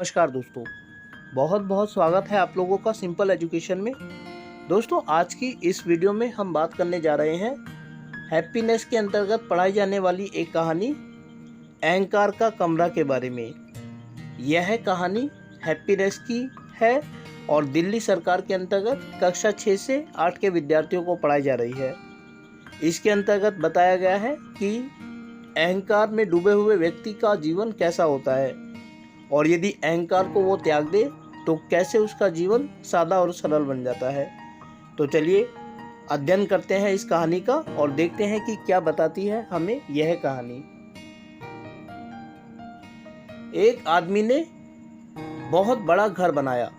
नमस्कार दोस्तों, बहुत बहुत स्वागत है आप लोगों का सिंपल एजुकेशन में। दोस्तों, आज की इस वीडियो में हम बात करने जा रहे हैं हैप्पीनेस के अंतर्गत पढ़ाई जाने वाली एक कहानी अहंकार का कमरा के बारे में। यह कहानी हैप्पीनेस की है और दिल्ली सरकार के अंतर्गत कक्षा 6 से 8 के विद्यार्थियों को पढ़ाई जा रही है। इसके अंतर्गत बताया गया है कि अहंकार में डूबे हुए व्यक्ति का जीवन कैसा होता है और यदि अहंकार को वो त्याग दे तो कैसे उसका जीवन सादा और सरल बन जाता है। तो चलिए अध्ययन करते हैं इस कहानी का और देखते हैं कि क्या बताती है हमें यह कहानी। एक आदमी ने बहुत बड़ा घर बनाया,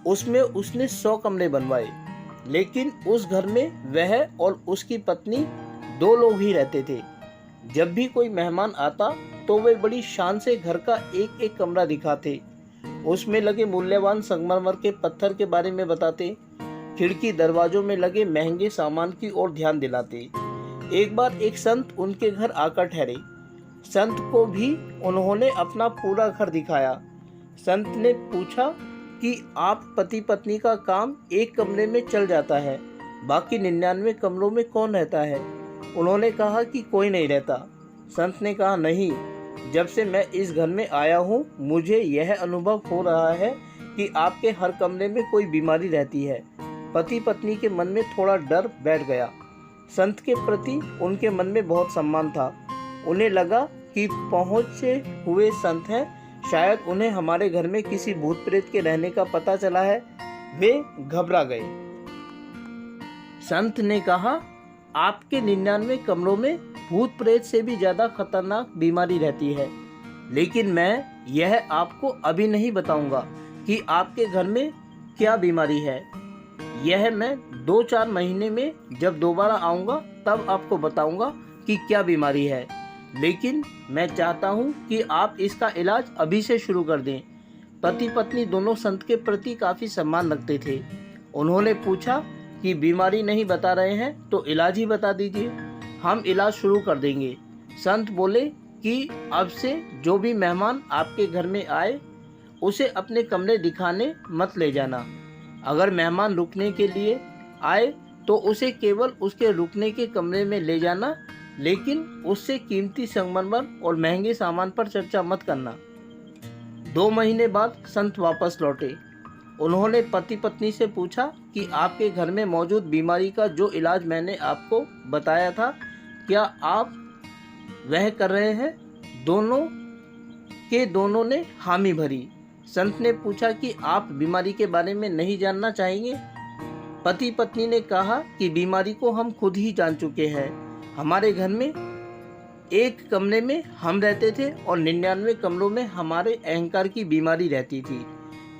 उसमें उसने 100 कमरे बनवाए, लेकिन उस घर में वह और उसकी पत्नी 2 लोग ही रहते थे। जब भी कोई मेहमान आता तो वे बड़ी शान से घर का एक एक कमरा दिखाते, उसमें लगे मूल्यवान संगमरमर के पत्थर के बारे में बताते, खिड़की दरवाजों में लगे महंगे सामान की ओर ध्यान दिलाते। एक बार एक संत उनके घर आकर ठहरे। संत को भी उन्होंने अपना पूरा घर दिखाया। संत ने पूछा कि आप पति पत्नी का काम एक कमरे में चल जाता है, बाकी 99 कमरों में कौन रहता है? उन्होंने कहा कि कोई नहीं रहता। संत ने कहा, नहीं, जब से मैं इस घर में आया हूँ मुझे यह अनुभव हो रहा है कि आपके हर कमरे में कोई बीमारी रहती है। पति पत्नी के मन में थोड़ा डर बैठ गया। संत के प्रति उनके मन में बहुत सम्मान था। उन्हें लगा कि पहुँचे हुए संत हैं, शायद उन्हें हमारे घर में किसी भूत प्रेत के रहने का पता चला है। वे घबरा गए। संत ने कहा, आपके 99 कमरों में भूत प्रेत से भी ज़्यादा खतरनाक बीमारी रहती है, लेकिन मैं यह आपको अभी नहीं बताऊंगा कि आपके घर में क्या बीमारी है। यह मैं 2-4 महीने में जब दोबारा आऊँगा तब आपको बताऊंगा कि क्या बीमारी है, लेकिन मैं चाहता हूं कि आप इसका इलाज अभी से शुरू कर दें। पति पत्नी दोनों संत के प्रति काफ़ी सम्मान रखते थे। उन्होंने पूछा कि बीमारी नहीं बता रहे हैं तो इलाज ही बता दीजिए, हम इलाज शुरू कर देंगे। संत बोले कि अब से जो भी मेहमान आपके घर में आए उसे अपने कमरे दिखाने मत ले जाना। अगर मेहमान रुकने के लिए आए तो उसे केवल उसके रुकने के कमरे में ले जाना, लेकिन उससे कीमती संगमरमर और महंगे सामान पर चर्चा मत करना। 2 महीने बाद संत वापस लौटे। उन्होंने पति पत्नी से पूछा कि आपके घर में मौजूद बीमारी का जो इलाज मैंने आपको बताया था, क्या आप वह कर रहे हैं? दोनों ने हामी भरी। संत ने पूछा कि आप बीमारी के बारे में नहीं जानना चाहेंगे? पति पत्नी ने कहा कि बीमारी को हम खुद ही जान चुके हैं। हमारे घर में एक कमरे में हम रहते थे और 99 कमरों में हमारे अहंकार की बीमारी रहती थी।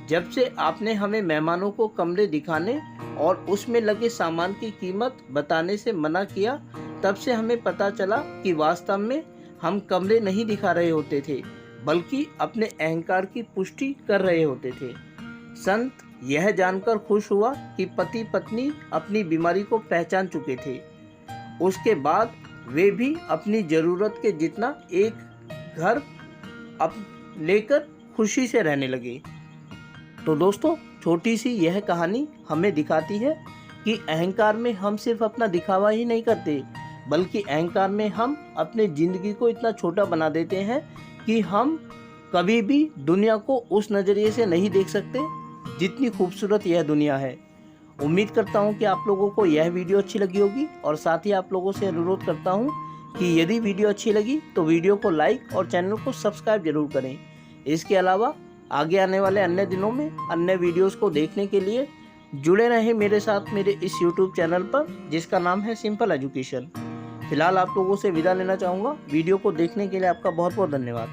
जब से आपने हमें मेहमानों को कमरे दिखाने और उसमें लगे सामान की कीमत बताने से मना किया, तब से हमें पता चला कि वास्तव में हम कमरे नहीं दिखा रहे होते थे, बल्कि अपने अहंकार की पुष्टि कर रहे होते थे। संत यह जानकर खुश हुआ कि पति पत्नी अपनी बीमारी को पहचान चुके थे। उसके बाद वे भी अपनी ज़रूरत के जितना एक घर लेकर खुशी से रहने लगे। तो दोस्तों, छोटी सी यह कहानी हमें दिखाती है कि अहंकार में हम सिर्फ अपना दिखावा ही नहीं करते, बल्कि अहंकार में हम अपने ज़िंदगी को इतना छोटा बना देते हैं कि हम कभी भी दुनिया को उस नज़रिए से नहीं देख सकते जितनी खूबसूरत यह दुनिया है। उम्मीद करता हूँ कि आप लोगों को यह वीडियो अच्छी लगी होगी और साथ ही आप लोगों से अनुरोध करता हूँ कि यदि वीडियो अच्छी लगी तो वीडियो को लाइक और चैनल को सब्सक्राइब जरूर करें। इसके अलावा आगे आने वाले अन्य दिनों में अन्य वीडियोस को देखने के लिए जुड़े रहें मेरे साथ मेरे इस YouTube चैनल पर, जिसका नाम है सिंपल एजुकेशन। फिलहाल आप लोगों से विदा लेना चाहूँगा। वीडियो को देखने के लिए आपका बहुत बहुत धन्यवाद।